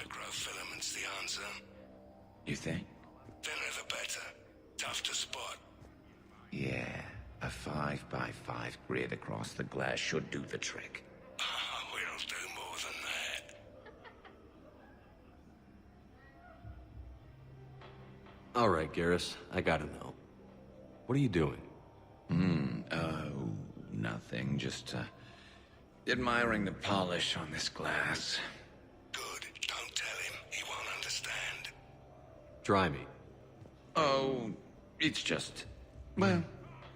Microfilaments the answer. You think? Thinner the better. Tough to spot. Yeah, a 5x5 grid across the glass should do the trick. We'll do more than that. All right, Garrus, I gotta know. What are you doing? Oh, nothing. Just, admiring the polish on this glass. Good. Don't tell him. He won't understand. Try me. Oh, it's just... Well,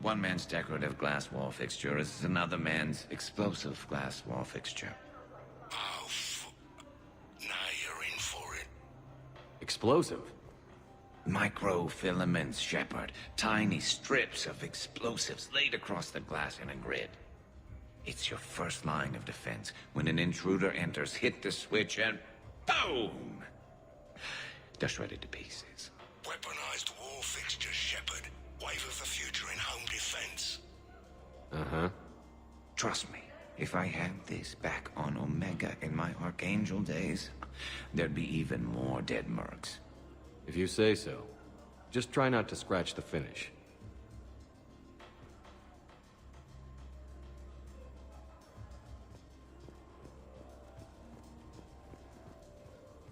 one man's decorative glass wall fixture is another man's explosive glass wall fixture. Oh, now you're in for it. Explosive? Microfilaments, Shepard. Tiny strips of explosives laid across the glass in a grid. It's your first line of defense. When an intruder enters, hit the switch and... boom! They're shredded to pieces. Weaponized wall fixtures, Shepard. Wave of the future in home defense. Uh-huh. Trust me, if I had this back on Omega in my Archangel days, there'd be even more dead mercs. If you say so. Just try not to scratch the finish.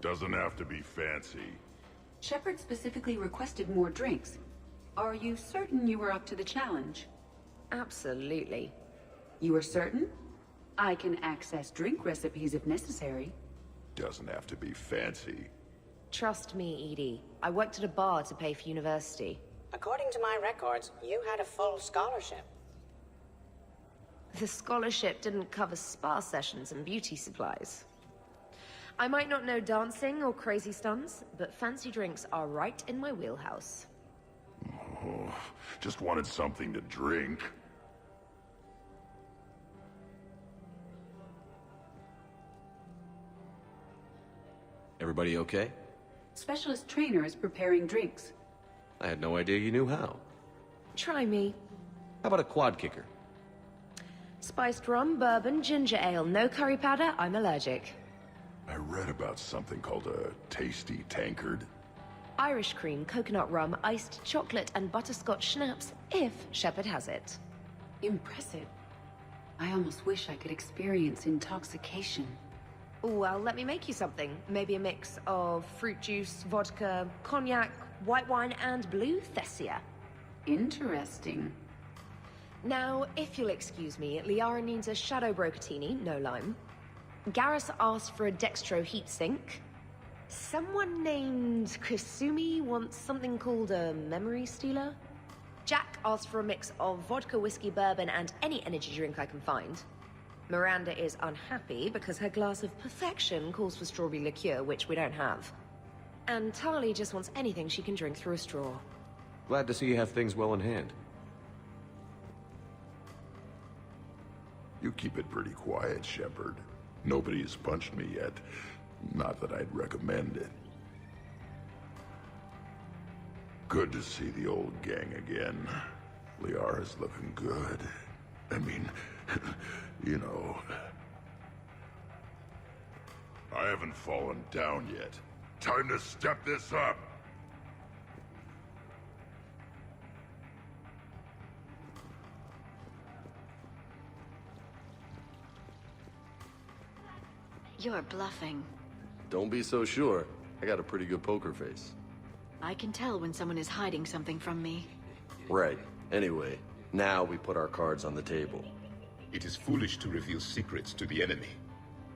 Doesn't have to be fancy. Shepard specifically requested more drinks. Are you certain you were up to the challenge? Absolutely. You are certain? I can access drink recipes if necessary. Doesn't have to be fancy. Trust me, Edie. I worked at a bar to pay for university. According to my records, you had a full scholarship. The scholarship didn't cover spa sessions and beauty supplies. I might not know dancing or crazy stunts, but fancy drinks are right in my wheelhouse. Oh, just wanted something to drink. Everybody okay? Specialist trainer is preparing drinks. I had no idea you knew how. Try me. How about a quad kicker? Spiced rum, bourbon, ginger ale, no curry powder, I'm allergic. I read about something called a tasty tankard. Irish cream, coconut rum, iced chocolate, and butterscotch schnapps, if Shepard has it. Impressive. I almost wish I could experience intoxication. Well, let me make you something. Maybe a mix of fruit juice, vodka, cognac, white wine, and blue Thessia. Interesting. Now, if you'll excuse me, Liara needs a Shadow Brocatini, no lime. Garrus asked for a Dextro heat sink. Someone named Kasumi wants something called a Memory Stealer. Jack asked for a mix of vodka, whiskey, bourbon, and any energy drink I can find. Miranda is unhappy because her glass of perfection calls for strawberry liqueur, which we don't have. And Tali just wants anything she can drink through a straw. Glad to see you have things well in hand. You keep it pretty quiet, Shepard. Nobody's punched me yet. Not that I'd recommend it. Good to see the old gang again. Liara's looking good. I mean, you know... I haven't fallen down yet. Time to step this up! You're bluffing. Don't be so sure. I got a pretty good poker face. I can tell when someone is hiding something from me. Right. Anyway, now we put our cards on the table. It is foolish to reveal secrets to the enemy.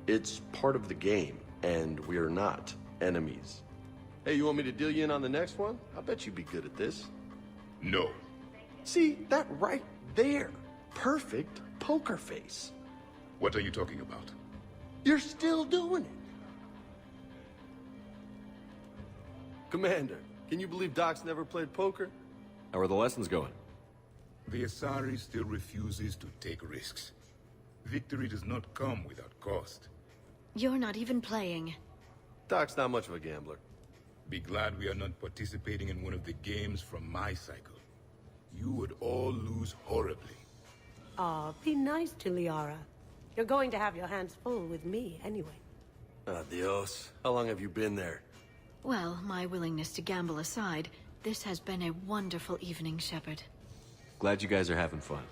It's part of the game, and we're not enemies. Hey, you want me to deal you in on the next one? I bet you'd be good at this. No. See, that right there. Perfect poker face. What are you talking about? You're still doing it. Commander, can you believe Doc's never played poker? How are the lessons going? The Asari still refuses to take risks. Victory does not come without cost. You're not even playing. Doc's not much of a gambler. Be glad we are not participating in one of the games from my cycle. You would all lose horribly. Aw, be nice to Liara. You're going to have your hands full with me anyway. Adios. How long have you been there? Well, my willingness to gamble aside, this has been a wonderful evening, Shepard. Glad you guys are having fun.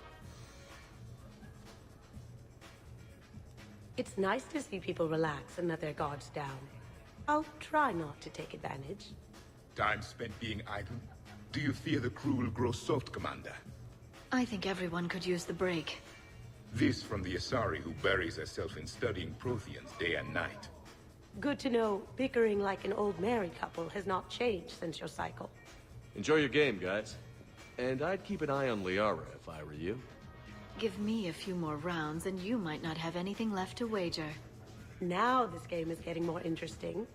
It's nice to see people relax and let their guards down. I'll try not to take advantage. Time spent being idle? Do you fear the crew will grow soft, Commander? I think everyone could use the break. This from the Asari who buries herself in studying Protheans day and night. Good to know bickering like an old married couple has not changed since your cycle. Enjoy your game, guys. And I'd keep an eye on Liara if I were you. Give me a few more rounds and you might not have anything left to wager. Now this game is getting more interesting.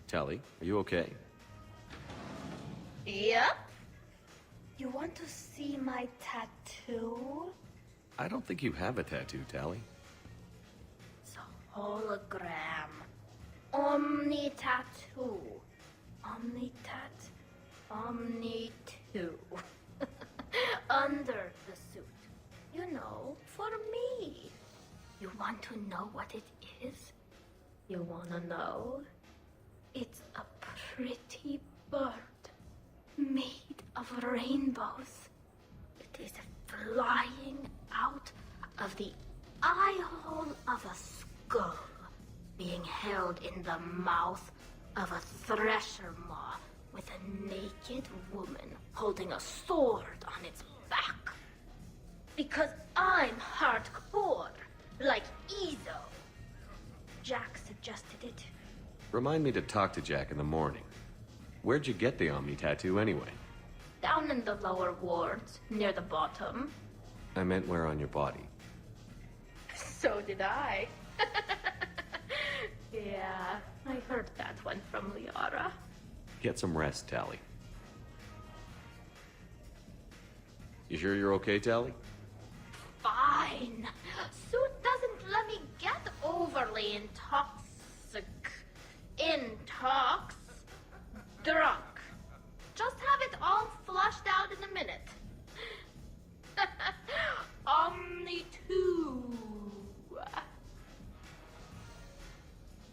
Tali, are you okay? Yep. You want to see my tattoo? I don't think you have a tattoo, Tali. It's a hologram. Omni tattoo. Omni tat. Omni 2. Under the suit. You know, for me. You want to know what it is? You wanna know? It's a pretty bird made of rainbows. It is flying out of the eye hole of a skull, being held in the mouth of a thresher maw with a naked woman holding a sword on its back. Because I'm hardcore, like Ezo. Jack suggested it. Remind me to talk to Jack in the morning. Where'd you get the Omni tattoo anyway? Down in the lower wards, near the bottom. I meant where on your body. So did I. Yeah, I heard that one from Liara. Get some rest, Tali. You sure you're okay, Tali? Fine. Suit doesn't let me get overly intoxic. Drunk. Just have it all flushed out in a minute. Omni 2.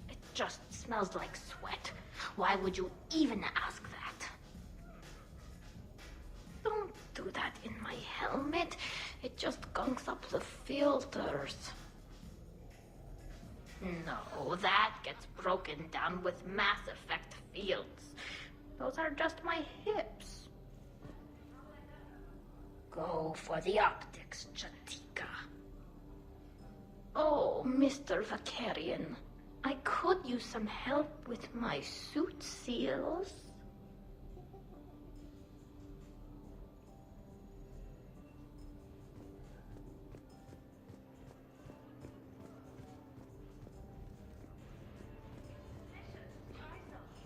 It just smells like sweat. Why would you even ask that? Don't do that in my helmet. It just gunks up the filters. No, that gets broken down with Mass Effect fields. Those are just my hips. Go for the optics, Chatika. Oh, Mr. Vakarian, I could use some help with my suit seals.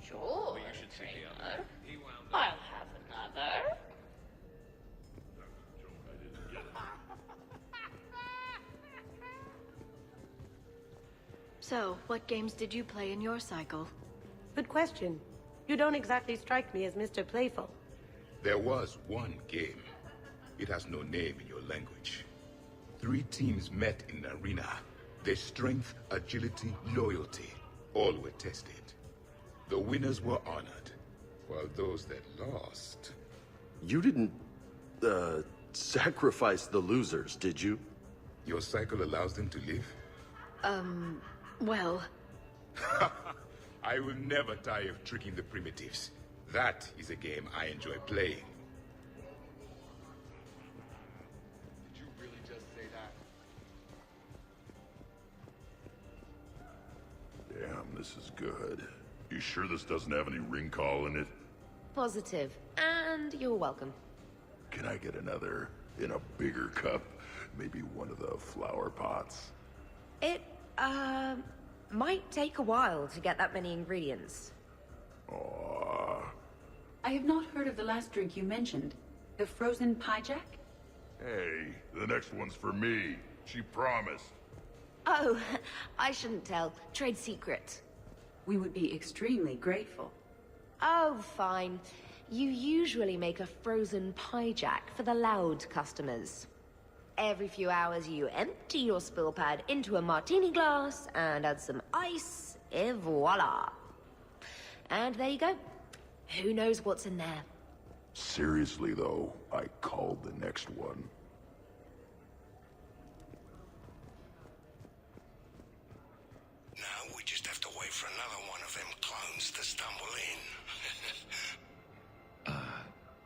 Sure, trainer. I'll have another. So, what games did you play in your cycle? Good question. You don't exactly strike me as Mr. Playful. There was one game. It has no name in your language. 3 teams met in an arena. Their strength, agility, loyalty, all were tested. The winners were honored, while those that lost... You didn't, sacrifice the losers, did you? Your cycle allows them to live? Well... I will never tire of tricking the primitives. That is a game I enjoy playing. Did you really just say that? Damn, this is good. You sure this doesn't have any ring call in it? Positive. And you're welcome. Can I get another in a bigger cup? Maybe one of the flower pots? Might take a while to get that many ingredients. I have not heard of the last drink you mentioned. The frozen pie jack? Hey, the next one's for me. She promised. Oh, I shouldn't tell. Trade secret. We would be extremely grateful. Oh, fine. You usually make a frozen pie jack for the loud customers. Every few hours you empty your spill pad into a martini glass and add some ice, et voila. And there you go. Who knows what's in there? Seriously, though, I called the next one. Now we just have to wait for another one of them clones to stumble in.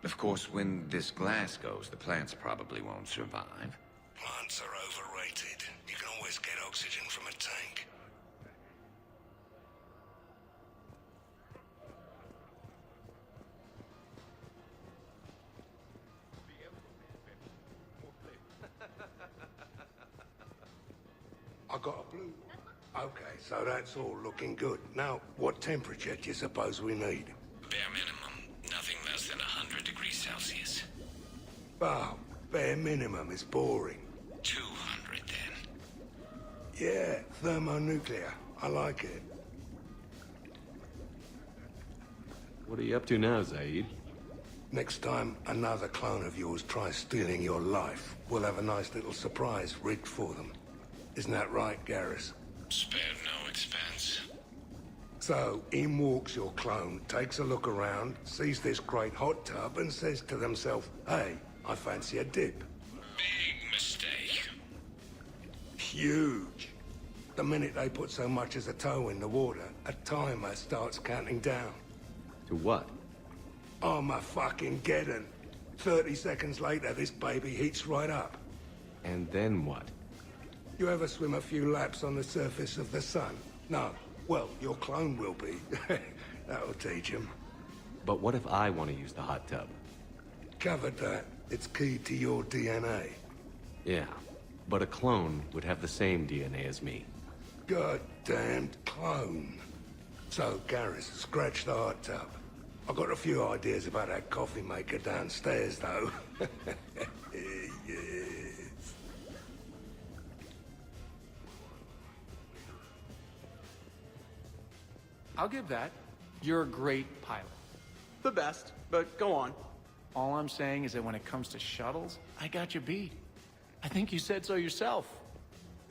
Of course, when this glass goes, the plants probably won't survive. Plants are overrated. You can always get oxygen from a tank. I got a blue. Okay, so that's all looking good. Now, what temperature do you suppose we need? Bare minimum, nothing less than 100 degrees Celsius. Oh, bare minimum is boring. 200 then. Yeah, thermonuclear. I like it. What are you up to now, Zaid? Next time another clone of yours tries stealing your life, we'll have a nice little surprise rigged for them. Isn't that right, Garrus? Spared no expense. So, in walks your clone, takes a look around, sees this great hot tub, and says to themselves, hey, I fancy a dip. Big mistake. Huge. The minute they put so much as a toe in the water, a timer starts counting down. To what? Armageddon. 30 seconds later, this baby heats right up. And then what? You ever swim a few laps on the surface of the sun? No. Well, your clone will be. That'll teach him. But what if I want to use the hot tub? Covered that. It's key to your DNA. Yeah, but a clone would have the same DNA as me. Goddamned clone. So, Garrus, scratch the hot tub. I've got a few ideas about that coffee maker downstairs, though. Yes. I'll give that. You're a great pilot. The best, but go on. All I'm saying is that when it comes to shuttles, I got you beat. I think you said so yourself.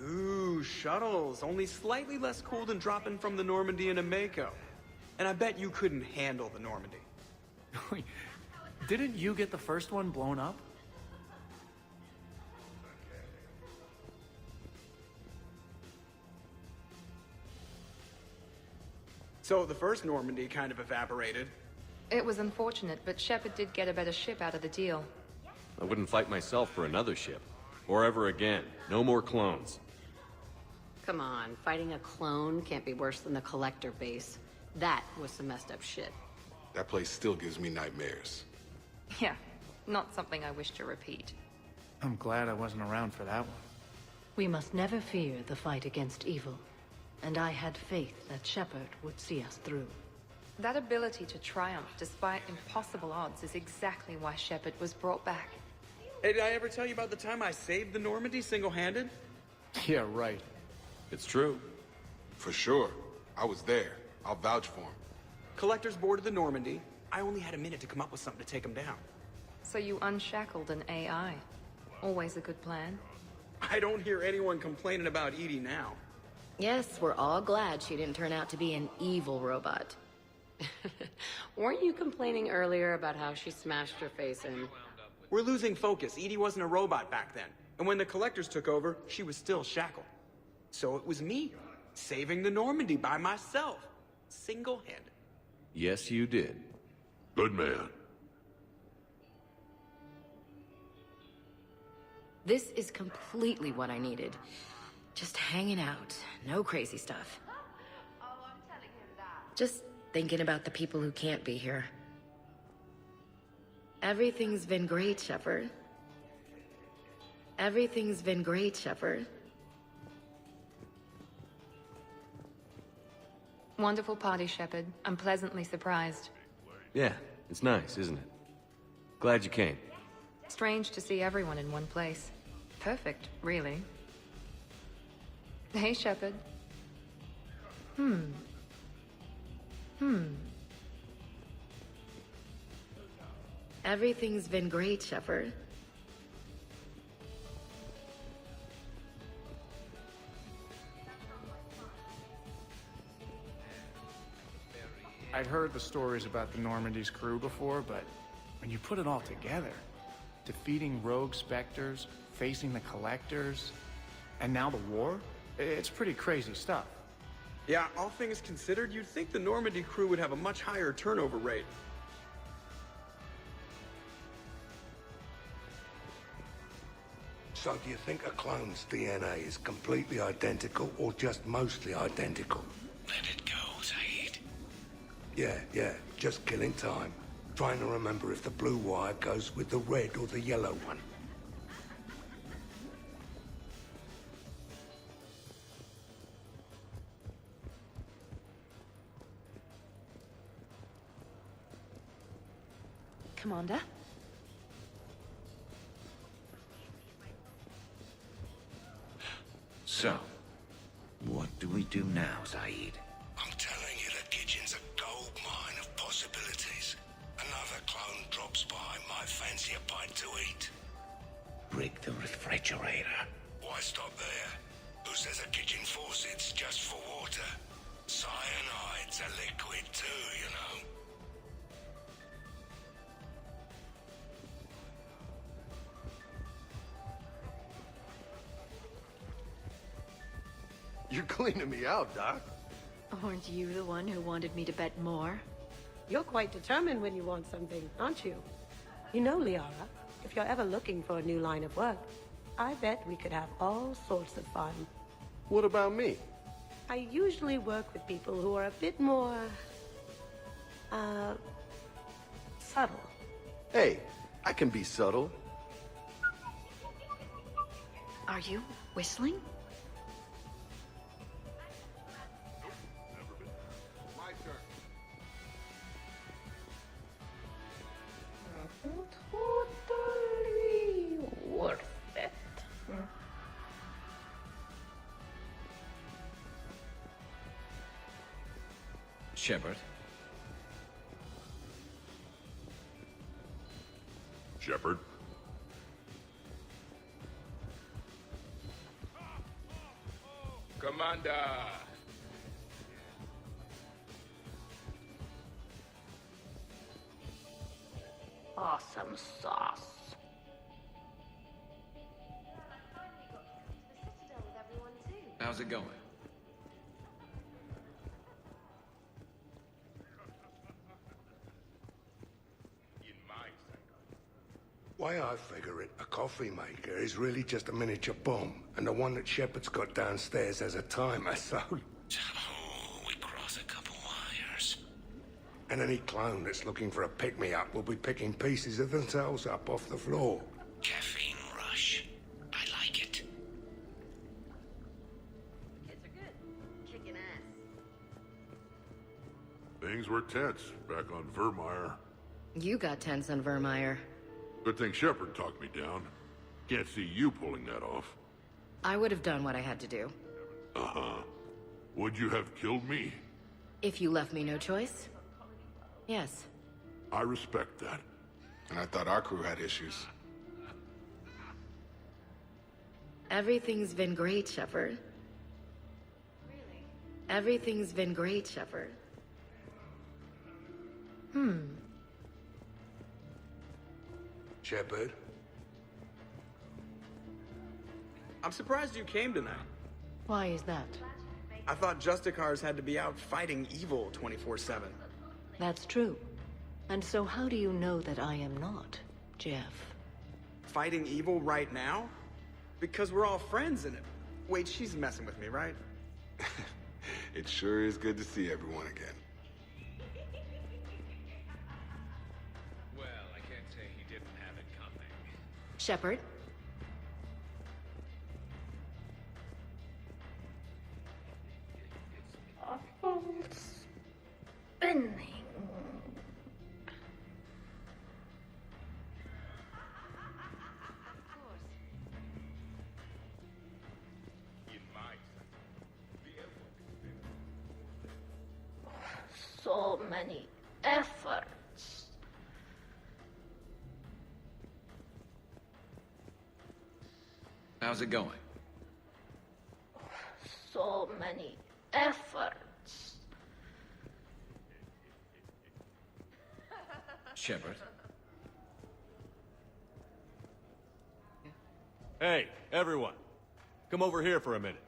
Ooh, shuttles. Only slightly less cool than dropping from the Normandy into Mako. And I bet you couldn't handle the Normandy. Didn't you get the first one blown up? So the first Normandy kind of evaporated. It was unfortunate, but Shepard did get a better ship out of the deal. I wouldn't fight myself for another ship. Or ever again. No more clones. Come on, fighting a clone can't be worse than the Collector base. That was some messed up shit. That place still gives me nightmares. Yeah, not something I wish to repeat. I'm glad I wasn't around for that one. We must never fear the fight against evil. And I had faith that Shepard would see us through. That ability to triumph despite impossible odds is exactly why Shepard was brought back. Hey, did I ever tell you about the time I saved the Normandy single-handed? Yeah, right. It's true. For sure. I was there. I'll vouch for him. Collectors boarded the Normandy. I only had a minute to come up with something to take them down. So you unshackled an AI. Always a good plan. I don't hear anyone complaining about EDI now. Yes, we're all glad she didn't turn out to be an evil robot. Weren't you complaining earlier about how she smashed her face in? We're losing focus. EDI wasn't a robot back then. And when the Collectors took over, she was still shackled. So it was me, saving the Normandy by myself. Single-handed. Yes, you did. Good man. This is completely what I needed. Just hanging out. No crazy stuff. Just thinking about the people who can't be here. Everything's been great, Shepard. Everything's been great, Shepard. Wonderful party, Shepard. I'm pleasantly surprised. Yeah, it's nice, isn't it? Glad you came. Strange to see everyone in one place. Perfect, really. Hey, Shepard. Everything's been great, Shepard. I'd heard the stories about the Normandy's crew before, but when you put it all together, defeating rogue specters, facing the Collectors, and now the war, it's pretty crazy stuff. Yeah, all things considered, you'd think the Normandy crew would have a much higher turnover rate. So do you think a clone's DNA is completely identical or just mostly identical? Let it go, Zaid. Yeah, just killing time. Trying to remember if the blue wire goes with the red or the yellow one. Commander? So, what do we do now, Zaid? I'm telling you, the kitchen's a gold mine of possibilities. Another clone drops by, might fancy a bite to eat. Break the refrigerator. Why stop there? Who says a kitchen faucet's just for water? Cyanide's a liquid too, you know. You're cleaning me out, Doc. Aren't you the one who wanted me to bet more? You're quite determined when you want something, aren't you? You know, Liara, if you're ever looking for a new line of work, I bet we could have all sorts of fun. What about me? I usually work with people who are a bit more... subtle. Hey, I can be subtle. Are you whistling? Totally worth it. Shepard? Shepard? Commander! Awesome sauce. How's it going? Way I figure it, a coffee maker is really just a miniature bomb, and the one that Shepard's got downstairs has a timer, so... Oh, we cross a couple wires. And any clone that's looking for a pick-me-up will be picking pieces of themselves up off the floor. Caffeine rush. I like it. Kids are good. Kicking ass. Things were tense back on Vermeer. You got tense on Vermeer. Good thing Shepard talked me down. Can't see you pulling that off. I would have done what I had to do. Uh-huh. Would you have killed me? If you left me no choice? Yes. I respect that. And I thought our crew had issues. Everything's been great, Shepard. Really? Everything's been great, Shepard. Shepard? I'm surprised you came tonight. Why is that? I thought Justicars had to be out fighting evil 24/7. That's true. And so how do you know that I am not, Jeff? Fighting evil right now? Because we're all friends in it. Wait, she's messing with me, right? It sure is good to see everyone again. Well, I can't say he didn't have it coming. Shepard? Awful many efforts. How's it going? So many efforts. Shepard? Hey, everyone. Come over here for a minute.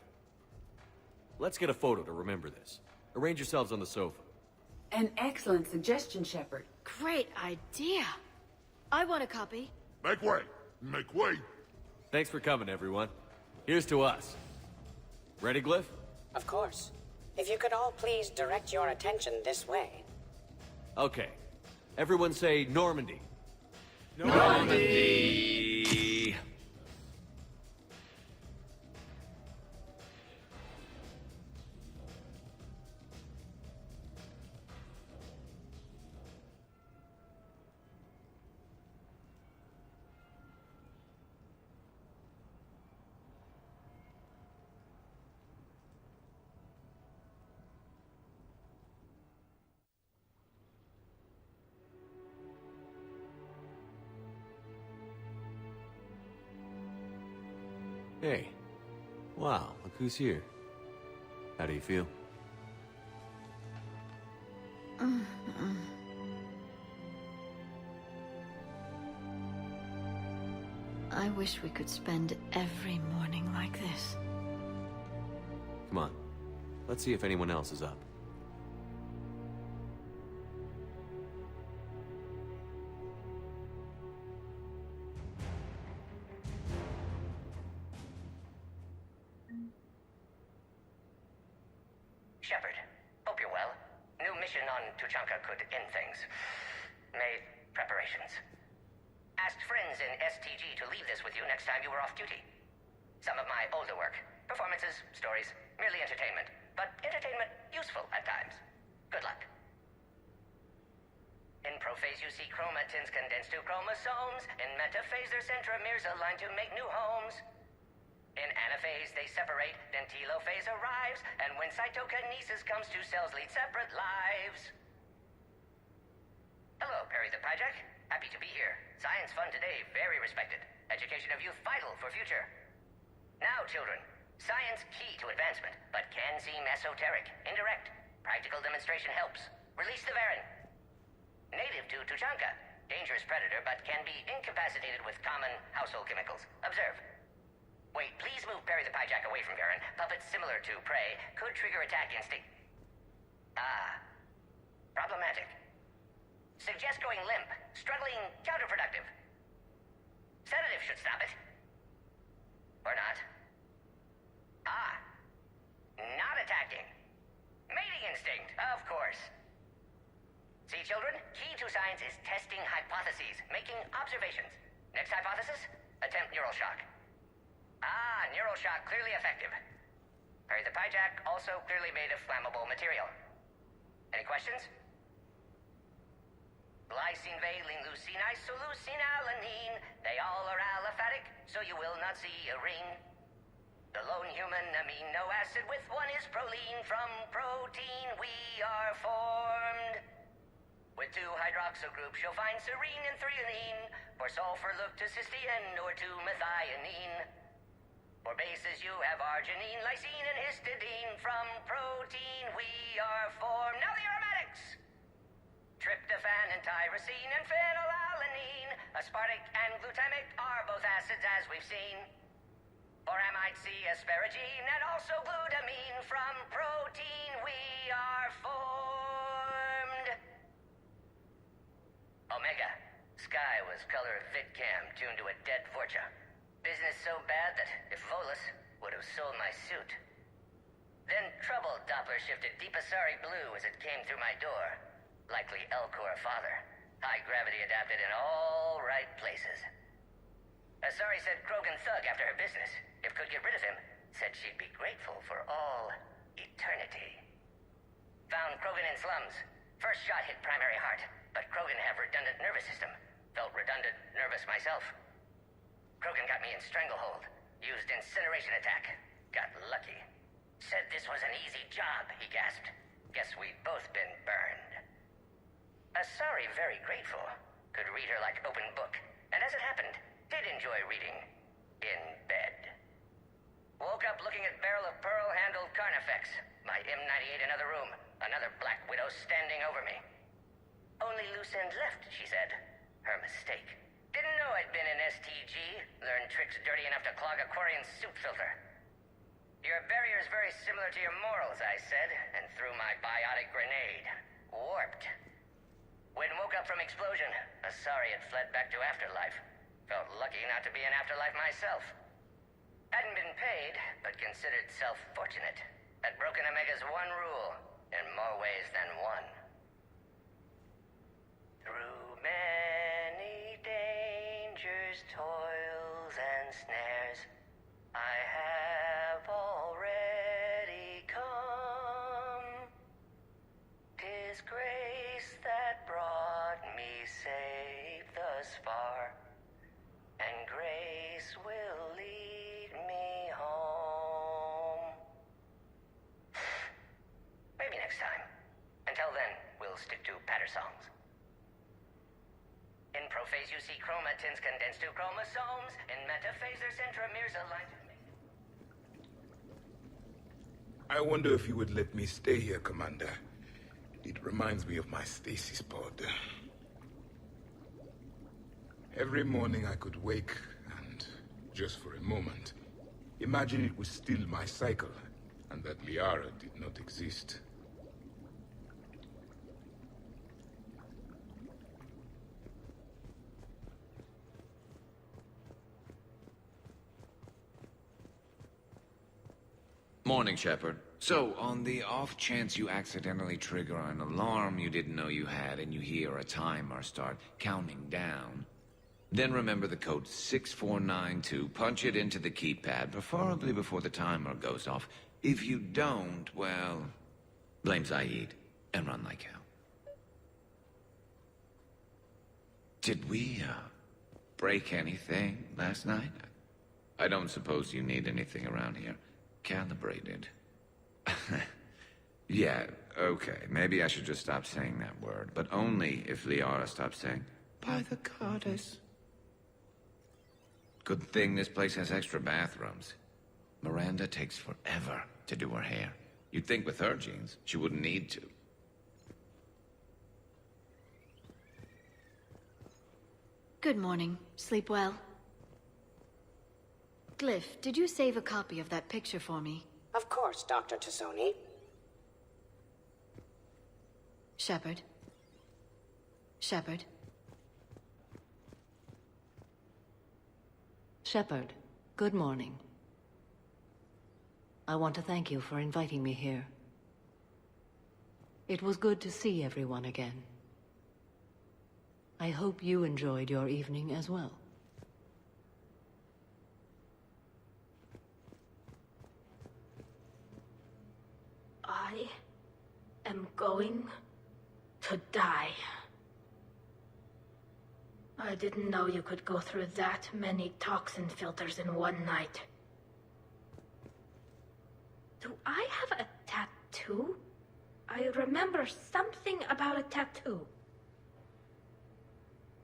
Let's get a photo to remember this. Arrange yourselves on the sofa. An excellent suggestion, Shepard. Great idea. I want a copy. Make way! Make way! Thanks for coming, everyone. Here's to us. Ready, Glyph? Of course. If you could all please direct your attention this way. Okay. Everyone say Normandy. Normandy! Hey. Wow, look who's here. How do you feel? I wish we could spend every morning like this. Come on. Let's see if anyone else is up. Shepard, hope you're well. New mission on Tuchanka could end things. Made preparations. Asked friends in STG to leave this with you next time you were off duty. Some of my older work. Performances, stories, merely entertainment. But entertainment useful at times. Good luck. In prophase you see chromatins condensed to chromosomes. In metaphase their centromeres align to make new homes. In anaphase they separate, then telophase arrives, and when cytokinesis comes, two cells lead separate lives. Hello, Perry the Pyjak. Happy to be here. Science fun today, very respected. Education of youth vital for future. Now, children, science key to advancement, but can seem esoteric, indirect. Practical demonstration helps. Release the Varen. Native to Tuchanka. Dangerous predator, but can be incapacitated with common household chemicals. Observe. Wait, please move Perry the Pyjak away from Varen. Puppets similar to prey could trigger attack instinct. Ah. Problematic. Suggest going limp. Struggling counterproductive. Sedative should stop it. Or not. Ah. Not attacking. Mating instinct, of course. See, children? Key to science is testing hypotheses, making observations. Next hypothesis? Attempt neural shock. Ah, neural shock clearly effective. Perry the Pyjak also clearly made of flammable material. Any questions? Glycine, valine, leucine, isoleucine, alanine. They all are aliphatic, so you will not see a ring. The lone human amino acid with one is proline. From protein we are formed. With two hydroxyl groups you'll find serine and threonine. For sulfur look to cysteine or to methionine. For bases you have arginine, lysine, and histidine. From protein we are formed. Now the aromatics! Tryptophan and tyrosine and phenylalanine. Aspartic and glutamic are both acids as we've seen. For amide C, asparagine, and also glutamine. From protein we are formed. Omega. Sky was color of VidCam tuned to a dead Vorcha. Business so bad that if Volus would have sold my suit. Then trouble Doppler shifted Deep Asari blue as it came through my door. Likely Elcor father. High gravity adapted in all right places. Asari said Krogan thug after her business. If could get rid of him, said she'd be grateful for all eternity. Found Krogan in slums. First shot hit primary heart, but Krogan have redundant nervous system. Felt redundant, nervous myself. Krogan got me in stranglehold. Used incineration attack. Got lucky. Said this was an easy job, he gasped. Guess we'd both been burned. Asari very grateful. Could read her like open book. And as it happened, did enjoy reading. In bed. Woke up looking at barrel of pearl-handled Carnifex. My M98 in another room. Another Black Widow standing over me. Only loose end left, she said. Her mistake. Didn't know I'd been in STG. Learned tricks dirty enough to clog a Quarian suit filter. Your barrier's very similar to your morals, I said, and threw my biotic grenade. Warped. When woke up from explosion, Asari had fled back to Afterlife. Felt lucky not to be in Afterlife myself. Hadn't been paid, but considered self-fortunate. Had broken Omega's one rule, in more ways than one. Through many dangers, toils, and snares, I have already come. 'Tis grace that brought me safe thus far, and grace will lead me home. Maybe next time. Until then, we'll stick to patter songs. In prophase you see chromatins condensed to chromosomes. In metaphase their centromeres aligned. I wonder if you would let me stay here, Commander. It reminds me of my stasis pod. Every morning I could wake and, just for a moment, imagine it was still my cycle, and that Liara did not exist. Morning, Shepard. So, on the off chance you accidentally trigger an alarm you didn't know you had and you hear a timer start counting down, then remember the code 6492, punch it into the keypad, preferably before the timer goes off. If you don't, well, blame Zaid and run like hell. Did we, break anything last night? I don't suppose you need anything around here. Calibrated. Yeah, okay. Maybe I should just stop saying that word. But only if Liara stops saying, by the goddess. Good thing this place has extra bathrooms. Miranda takes forever to do her hair. You'd think with her genes, she wouldn't need to. Good morning. Sleep well? Glyph, did you save a copy of that picture for me? Of course, Dr. Tassoni. Shepard. Shepard. Shepard, good morning. I want to thank you for inviting me here. It was good to see everyone again. I hope you enjoyed your evening as well. I am going to die. I didn't know you could go through that many toxin filters in one night. Do I have a tattoo? I remember something about a tattoo.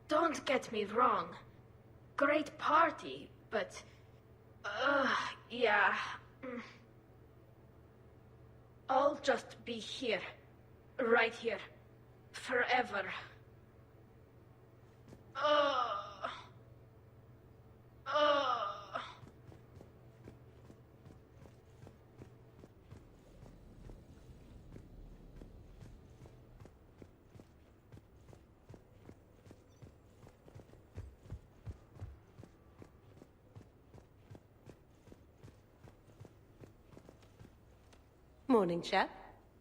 Don't get me wrong. Great party, but... yeah. I'll just be here. Right here. Forever. Morning, Shep.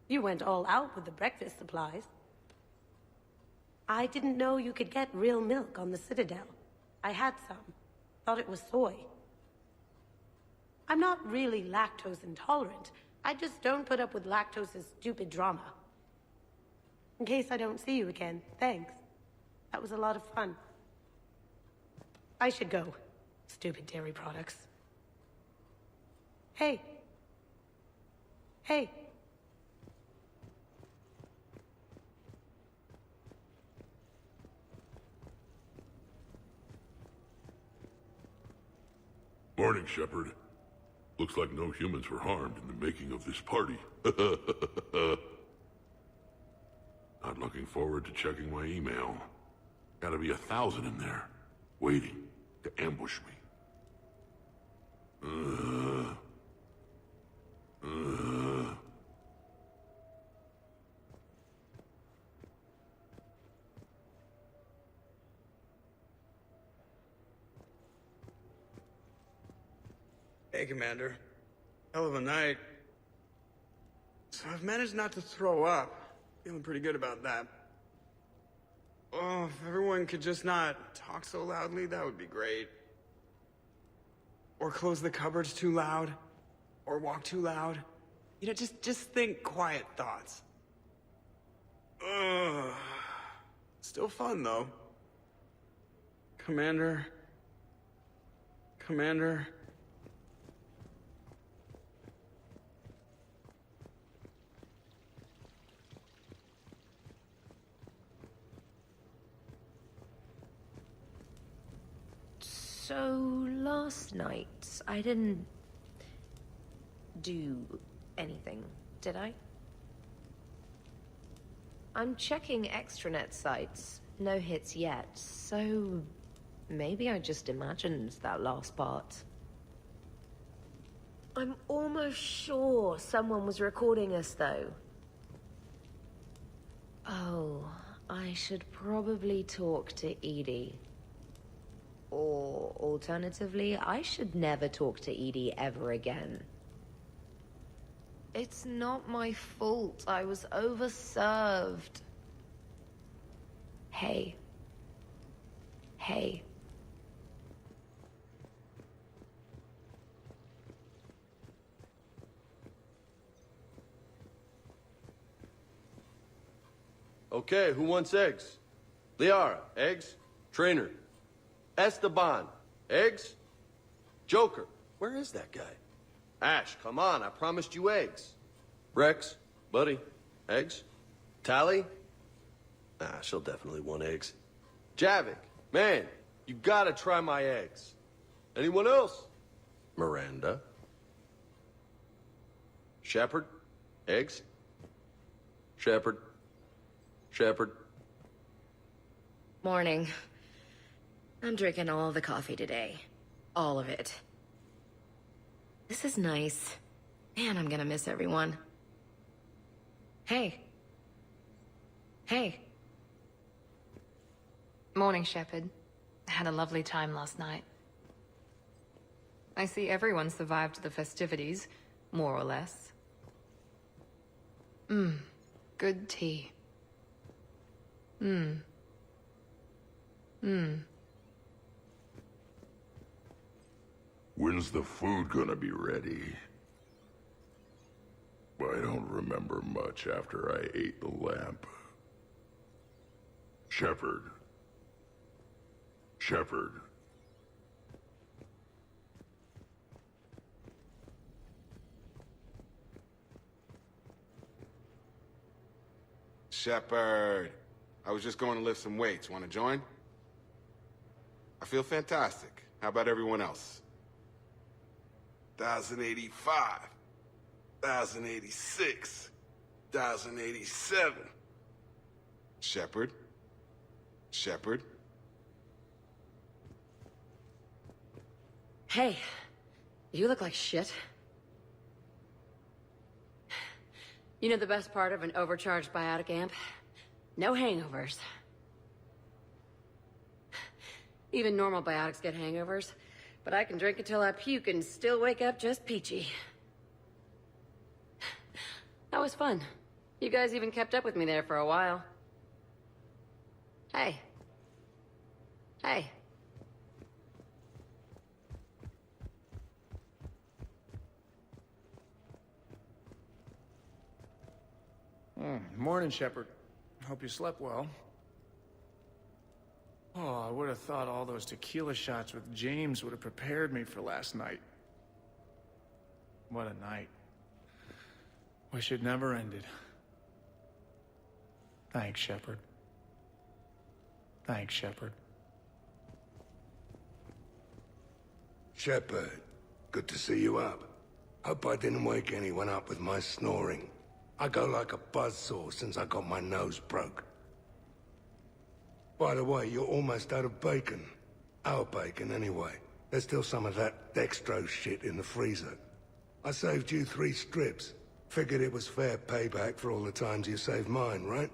You went all out with the breakfast supplies. I didn't know you could get real milk on the Citadel. I had some. Thought it was soy. I'm not really lactose intolerant. I just don't put up with lactose's stupid drama. In case I don't see you again, thanks. That was a lot of fun. I should go. Stupid dairy products. Hey. Hey. Morning, Shepard. Looks like no humans were harmed in the making of this party. Not looking forward to checking my email. Gotta be 1,000 in there, waiting to ambush me. Hey, Commander. Hell of a night. So I've managed not to throw up. Feeling pretty good about that. Oh, if everyone could just not talk so loudly, that would be great. Or close the cupboards too loud. Or walk too loud. You know, just think quiet thoughts. Ugh. Still fun, though. Commander. Commander. So, last night, I didn't do anything, did I? I'm checking extranet sites. No hits yet, so maybe I just imagined that last part. I'm almost sure someone was recording us, though. Oh, I should probably talk to Edie. Or, alternatively, I should never talk to Edie ever again. It's not my fault. I was overserved. Hey. Hey. Okay, who wants eggs? Liara, eggs? Trainer. Esteban, eggs? Joker, where is that guy? Ash, come on, I promised you eggs. Rex, buddy, eggs? Tally? Ah, she'll definitely want eggs. Javik, man, you gotta try my eggs. Anyone else? Miranda? Shepard, eggs? Shepard? Shepard? Morning. I'm drinking all the coffee today. All of it. This is nice. Man, I'm gonna miss everyone. Hey. Hey. Morning, Shepard. I had a lovely time last night. I see everyone survived the festivities, more or less. Good tea. When's the food gonna be ready? I don't remember much after I ate the lamp. Shepard. Shepard. Shepard. I was just going to lift some weights. Want to join? I feel fantastic. How about everyone else? 1,085. 1,086. 1,087. Shepard? Shepard? Hey. You look like shit. You know the best part of an overcharged biotic amp? No hangovers. Even normal biotics get hangovers, but I can drink until I puke and still wake up just peachy. That was fun. You guys even kept up with me there for a while. Hey. Hey. Morning, Shepard. Hope you slept well. Oh, I would have thought all those tequila shots with James would have prepared me for last night. What a night. Wish it never ended. Thanks, Shepard. Thanks, Shepard. Shepard, Good to see you up. Hope I didn't wake anyone up with my snoring. I go like a buzzsaw since I got my nose broke. By the way, you're almost out of bacon. Our bacon, anyway. There's still some of that dextrose shit in the freezer. I saved you 3 strips. Figured it was fair payback for all the times you saved mine, right?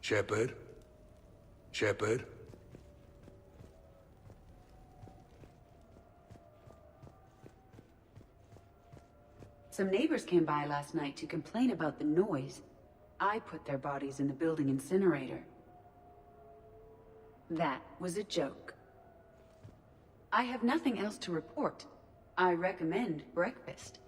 Shepard? Shepard? Some neighbors came by last night to complain about the noise. I put their bodies in the building incinerator. That was a joke. I have nothing else to report. I recommend breakfast.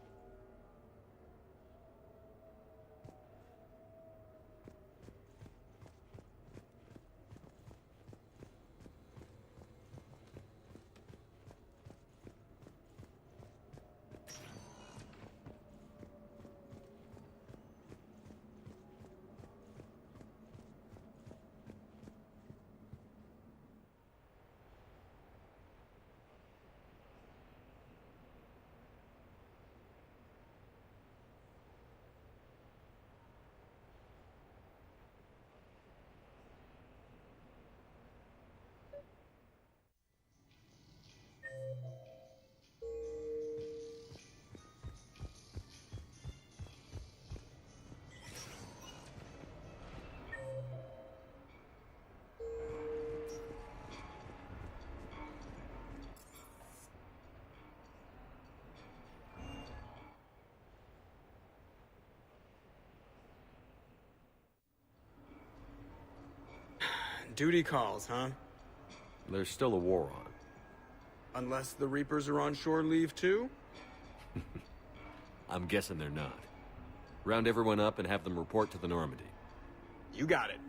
Duty calls, huh? There's still a war on. Unless the Reapers are on shore leave too? I'm guessing they're not. Round everyone up and have them report to the Normandy. You got it.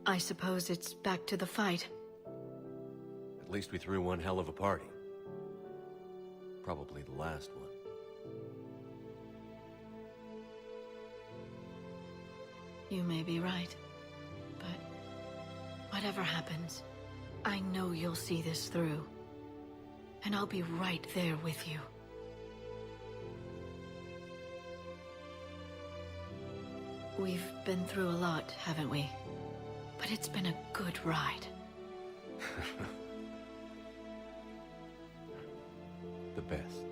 I suppose it's back to the fight. At least we threw one hell of a party. Probably the last one. You may be right. But whatever happens, I know you'll see this through. And I'll be right there with you. We've been through a lot, haven't we? But it's been a good ride. The best.